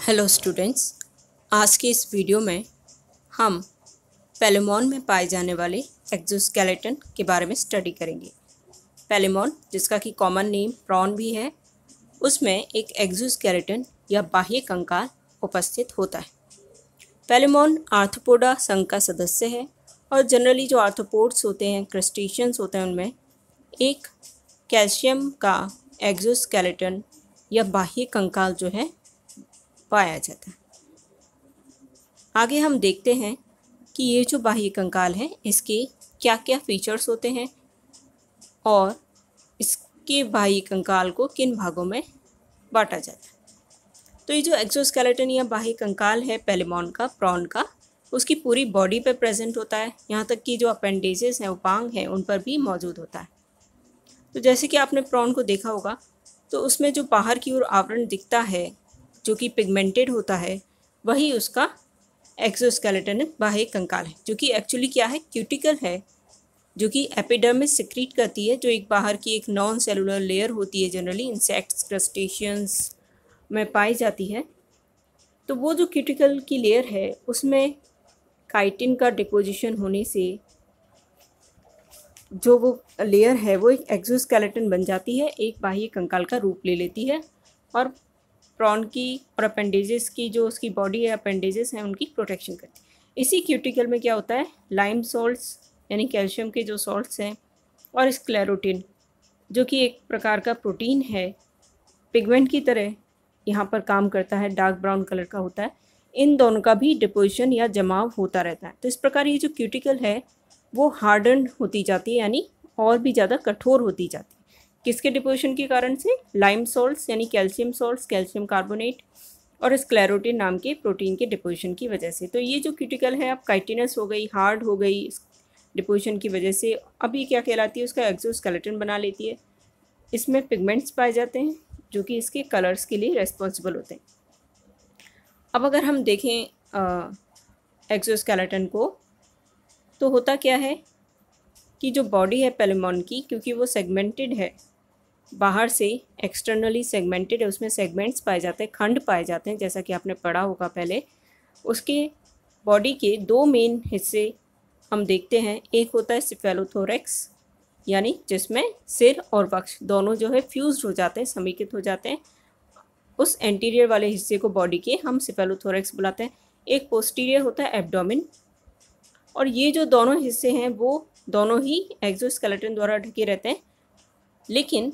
Hello students, आज की इस वीडियो में हम पेलेमॉन में पाए जाने वाले एक्सोस्केलेटन के बारे में स्टडी करेंगे। पेलेमॉन, जिसका कि कॉमन नेम प्रॉन भी है, उसमें एक एक्सोस्केलेटन या बाह्य कंकाल उपस्थित होता है। पेलेमॉन आर्थ्रोपोडा संघ का सदस्य है और जनरली जो आर्थ्रोपोड्स होते हैं, क्रस्टेशियंस होते हैं, उनमें एक कैल्शियम का एक्सोस्केलेटन या बाह्य कंकाल जो है पाया जाता है। आगे हम देखते हैं कि ये जो बाह्य कंकाल है इसके क्या क्या फीचर्स होते हैं और इसके बाह्य कंकाल को किन भागों में बांटा जाता है। तो ये जो एक्सोस्केलेटन या बाह्य कंकाल है पेलेमॉन का, प्रॉन का, उसकी पूरी बॉडी पे प्रेजेंट होता है। यहाँ तक कि जो अपेंडेजेस हैं, उपांग हैं, उन पर भी मौजूद होता है। तो जैसे कि आपने प्रॉन को देखा होगा, तो उसमें जो बाहर की ओर आवरण दिखता है जो कि पिगमेंटेड होता है, वही उसका एक्सोस्केलेटन बाह्य कंकाल है, जो कि एक्चुअली क्या है, क्यूटिकल है, जो कि एपिडर्मिस सिक्रीट करती है, जो एक बाहर की एक नॉन सेलुलर लेयर होती है, जनरली इंसेक्ट्स, क्रस्टेशियंस में पाई जाती है। तो वो जो क्यूटिकल की लेयर है उसमें काइटिन का डिपोजिशन होने से जो वो लेयर है वो एक एक्सोस्केलेटन बन जाती है, एक बाह्य कंकाल का रूप ले लेती है और प्रॉन की और अपेंडेजेस की जो उसकी बॉडी है, अपेंडेजेस हैं, उनकी प्रोटेक्शन करती है। इसी क्यूटिकल में क्या होता है, लाइम सॉल्ट्स यानी कैल्शियम के जो सॉल्ट्स हैं और स्क्लेरोटिन जो कि एक प्रकार का प्रोटीन है, पिगमेंट की तरह यहाँ पर काम करता है, डार्क ब्राउन कलर का होता है, इन दोनों का भी डिपोजिशन या जमाव होता रहता है। तो इस प्रकार ये जो क्यूटिकल है वो हार्डन होती जाती है, यानी और भी ज़्यादा कठोर होती जाती है। किसके डिपोजिशन के कारण से, लाइम सॉल्ट्स यानी कैल्शियम सॉल्ट्स, कैल्शियम कार्बोनेट और स्क्लेरोटिन नाम के प्रोटीन के डिपोजिशन की वजह से। तो ये जो क्यूटिकल है अब काइटिनस हो गई, हार्ड हो गई डिपोजिशन की वजह से। अब ये क्या कहलाती है, उसका एक्सोस्केलेटन बना लेती है। इसमें पिगमेंट्स पाए जाते हैं जो कि इसके कलर्स के लिए रेस्पॉन्सिबल होते हैं। अब अगर हम देखें एक्सोस्केलेटन को, तो होता क्या है कि जो बॉडी है पेलेमॉन की, क्योंकि वो सेगमेंटेड है, बाहर से एक्सटर्नली सेगमेंटेड है, उसमें सेगमेंट्स पाए जाते हैं, खंड पाए जाते हैं, जैसा कि आपने पढ़ा होगा पहले। उसके बॉडी के दो मेन हिस्से हम देखते हैं। एक होता है सिफेलोथोरैक्स, यानी जिसमें सिर और वक्ष दोनों जो है फ्यूज्ड हो जाते हैं, समेकित हो जाते हैं। उस एंटीरियर वाले हिस्से को बॉडी के हम सिफेलोथोरैक्स बुलाते हैं। एक पोस्टीरियर होता है एब्डोमेन, और ये जो दोनों हिस्से हैं वो दोनों ही एक्सोस्केलेटन द्वारा ढके रहते हैं। लेकिन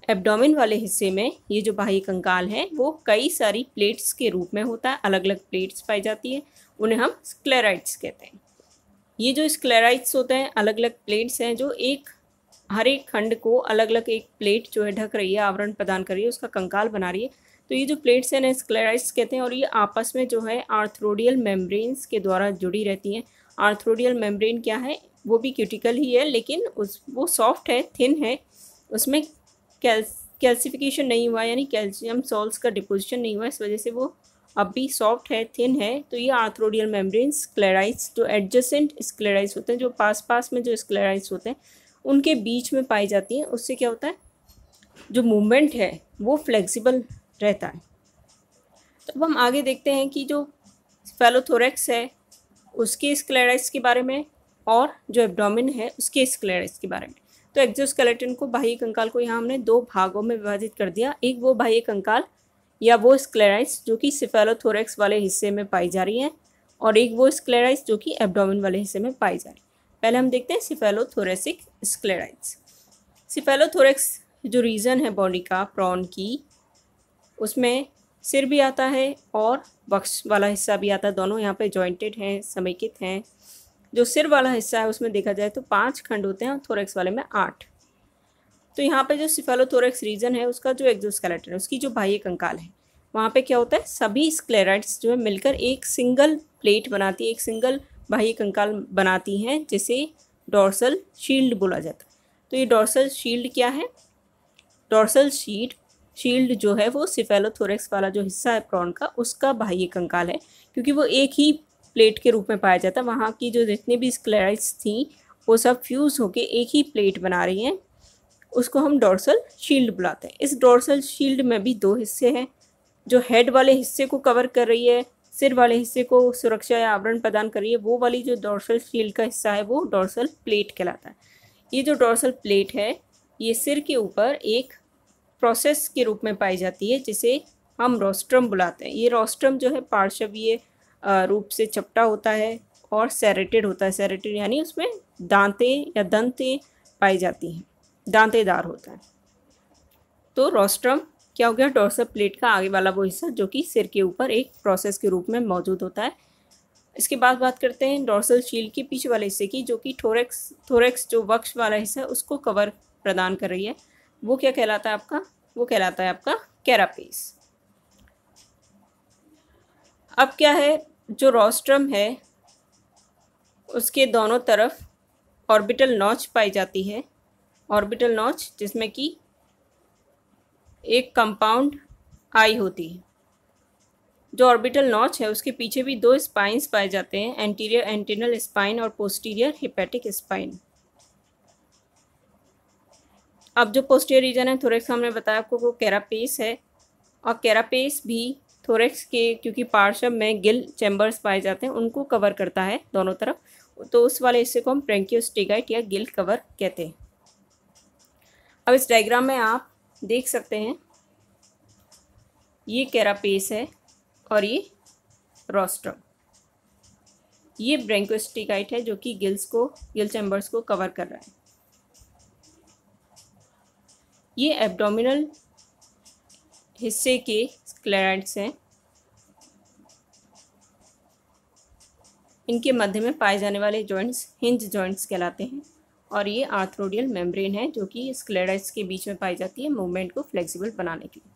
एब्डोमेन वाले हिस्से में ये जो बाह्य कंकाल है वो कई सारी प्लेट्स के रूप में होता है, अलग अलग प्लेट्स पाई जाती है, उन्हें हम स्क्लेराइड्स कहते हैं। ये जो स्क्लेराइड्स होते हैं, अलग अलग प्लेट्स हैं जो एक हर एक खंड को अलग अलग एक प्लेट जो है ढक रही है, आवरण प्रदान कर रही है, उसका कंकाल बना रही है। तो ये जो प्लेट्स हैं ना, स्क्लेराइड्स कहते हैं, और ये आपस में जो है आर्थ्रोडियल मेम्ब्रेन्स के द्वारा जुड़ी रहती हैं। आर्थ्रोडियल मेम्ब्रेन क्या है, वो भी क्यूटिकल ही है, लेकिन वो सॉफ्ट है, थिन है, उसमें कैल्सिफिकेशन नहीं हुआ, यानी कैल्शियम सॉल्ट्स का डिपोजिशन नहीं हुआ, इस वजह से वो अब भी सॉफ्ट है, थिन है। तो ये आर्थ्रोडियल मेम्ब्रेन्स स्क्लेराइड्स, जो एडजेसेंट स्क्लेराइड्स होते हैं, जो पास पास में जो स्क्लेराइड्स होते हैं उनके बीच में पाई जाती हैं। उससे क्या होता है, जो मूवमेंट है वो फ्लेक्सिबल रहता है। तो अब हम आगे देखते हैं कि जो फेलोथोरैक्स है उसके स्क्लेराइड्स के बारे में और जो एब्डोमेन है उसके स्क्लेराइड्स के बारे में। तो एक्सोस्केलेटन को, बाह्य कंकाल को, यहाँ हमने दो भागों में विभाजित कर दिया। एक वो बाह्य कंकाल या वो स्क्लेराइड्स जो कि सिफेलोथोरैक्स वाले हिस्से में पाई जा रही हैं, और एक वो स्क्लेराइड्स जो कि एब्डोमेन वाले हिस्से में पाई जा रही है। पहले हम देखते हैं सिफेलोथोरेसिक स्क्लेराइड्स। सिफेलोथोरैक्स जो रीजन है बॉडी का प्रॉन की, उसमें सिर भी आता है और वक्ष वाला हिस्सा भी आता है, दोनों यहाँ पे जॉइंटेड हैं, समेकित हैं। जो सिर वाला हिस्सा है उसमें देखा जाए तो 5 खंड होते हैं और थोरैक्स वाले में 8। तो यहाँ पे जो सिफेलोथोरैक्स रीजन है उसका जो एक्सोस्केलेटन है, उसकी जो बाह्य कंकाल है, वहाँ पे क्या होता है, सभी स्क्लेराइड्स जो है मिलकर एक सिंगल प्लेट बनाती है, एक सिंगल बाह्य कंकाल बनाती हैं, जिसे डॉर्सल शील्ड बोला जाता है। तो ये डॉर्सल शील्ड क्या है, डॉर्सल शील्ड जो है वो सिफेलोथोरैक्स वाला जो हिस्सा है प्रॉन का, उसका बाह्य कंकाल है, क्योंकि वो एक ही प्लेट के रूप में पाया जाता है। वहाँ की जो जितनी भी स्क्लेराइड्स थी वो सब फ्यूज़ होके एक ही प्लेट बना रही हैं, उसको हम डॉर्सल शील्ड बुलाते हैं। इस डॉर्सल शील्ड में भी दो हिस्से हैं, जो हेड वाले हिस्से को कवर कर रही है, सिर वाले हिस्से को सुरक्षा या आवरण प्रदान कर रही है, वो वाली जो डॉर्सल शील्ड का हिस्सा है वो डॉर्सल प्लेट कहलाता है। ये जो डॉर्सल प्लेट है ये सिर के ऊपर एक प्रोसेस के रूप में पाई जाती है जिसे हम रोस्ट्रम बुलाते हैं। ये रोस्ट्रम जो है पार्श्वीय रूप से चपटा होता है और सेरेटेड होता है। सेरेटेड यानी उसमें दांतें या दंतें पाई जाती हैं, दांतेदार होता है। तो रोस्ट्रम क्या हो गया? डॉर्सल प्लेट का आगे वाला वो हिस्सा जो कि सिर के ऊपर एक प्रोसेस के रूप में मौजूद होता है। इसके बाद बात करते हैं डॉर्सल शील्ड के पीछे वाले हिस्से की, जो कि थोरैक्स जो वक्ष वाला हिस्सा है उसको कवर प्रदान कर रही है। वो क्या कहलाता है आपका? वो कहलाता है आपका कैरापेस। अब क्या है, जो रोस्ट्रम है उसके दोनों तरफ ऑर्बिटल नॉच पाई जाती है। ऑर्बिटल नॉच जिसमें कि एक कंपाउंड आई होती है। जो ऑर्बिटल नॉच है उसके पीछे भी दो स्पाइन्स पाए जाते हैं, एंटीरियर एंटेनल स्पाइन और पोस्टीरियर हिपैटिक स्पाइन। अब जो पोस्टीरियर रीजन है थोरैक्स, हमने बताया आपको, वो कैरापेस है। और कैरापेस भी थोरैक्स के, क्योंकि पार्श्व में गिल चैम्बर्स पाए जाते हैं, उनको कवर करता है दोनों तरफ, तो उस वाले हिस्से को हम ब्रैंकियोस्टेगाइट या गिल कवर कहते हैं। अब इस डायग्राम में आप देख सकते हैं ये कैरापेस है और ये रोस्ट्रम। ये ब्रैंकियोस्टेगाइट है जो कि गिल चैम्बर्स को कवर कर रहा है। ये एब्डोमिनल हिस्से के स्क्लेराइड्स हैं। इनके मध्य में पाए जाने वाले जॉइंट्स हिंज जॉइंट्स कहलाते हैं। और ये आर्थ्रोडियल मेम्ब्रेन है जो कि स्क्लेराइड्स के बीच में पाई जाती है मूवमेंट को फ्लेक्सिबल बनाने के लिए।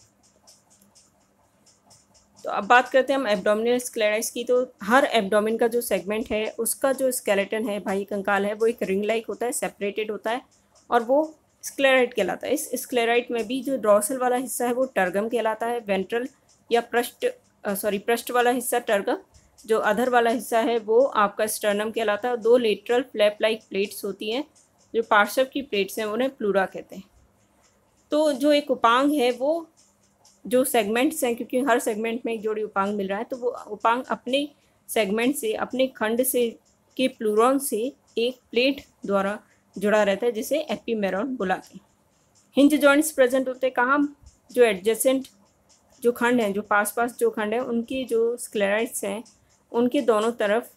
तो अब बात करते हैं हम एब्डोमिनल स्क्लेराइड्स की। तो हर एब्डोमिन का जो सेगमेंट है उसका जो स्केलेटन है, बाह्य कंकाल है, वो एक रिंग लाइक होता है, सेपरेटेड होता है और वो स्क्लेराइड कहलाता है। इस स्क्लेराइड में भी जो डॉर्सल वाला हिस्सा है वो टर्गम कहलाता है। वेंट्रल या पृष्ठ वाला हिस्सा टर्गम, जो अधर वाला हिस्सा है वो आपका स्टर्नम कहलाता है। और दो लेटरल फ्लैप लाइक प्लेट्स होती हैं, जो पार्श्व की प्लेट्स हैं उन्हें प्लूरा कहते हैं। तो जो एक उपांग है वो जो सेगमेंट्स हैं, क्योंकि हर सेगमेंट में एक जोड़ी उपांग मिल रहा है, तो वो उपांग अपने सेगमेंट से, अपने खंड से के प्लूरॉन से एक प्लेट द्वारा जुड़ा रहता है जिसे एपीमेरॉन बुलाते हैं। हिंज जॉइंट्स प्रेजेंट होते हैं कहाँ? जो एडजेसेंट जो खंड हैं, जो पास जो खंड हैं, उनके जो स्क्लेराइड्स हैं उनके दोनों तरफ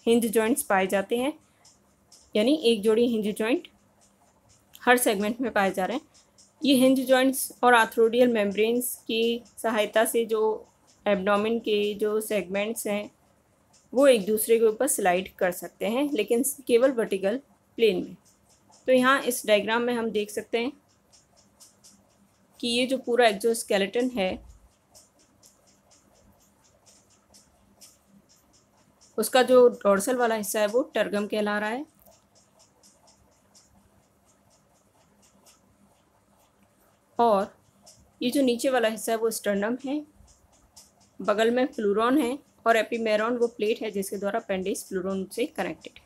हिंज जॉइंट्स पाए जाते हैं। यानी एक जोड़ी हिंज जॉइंट हर सेगमेंट में पाए जा रहे हैं। ये हिंज जॉइंट्स और आर्थ्रोडियल मेम्ब्रेन्स की सहायता से जो एब्डोमेन के जो सेगमेंट्स हैं वो एक दूसरे के ऊपर स्लाइड कर सकते हैं, लेकिन केवल वर्टिकल प्लेन में। तो यहाँ इस डायग्राम में हम देख सकते हैं कि ये जो पूरा एक्सोस्केलेटन है उसका जो डॉर्सल वाला हिस्सा है वो टर्गम कहला रहा है और ये जो नीचे वाला हिस्सा है वो स्टर्नम है। बगल में प्लूरॉन है और एपीमेरॉन वो प्लेट है जिसके द्वारा अपेंडिक्स प्लूरॉन से कनेक्टेड है।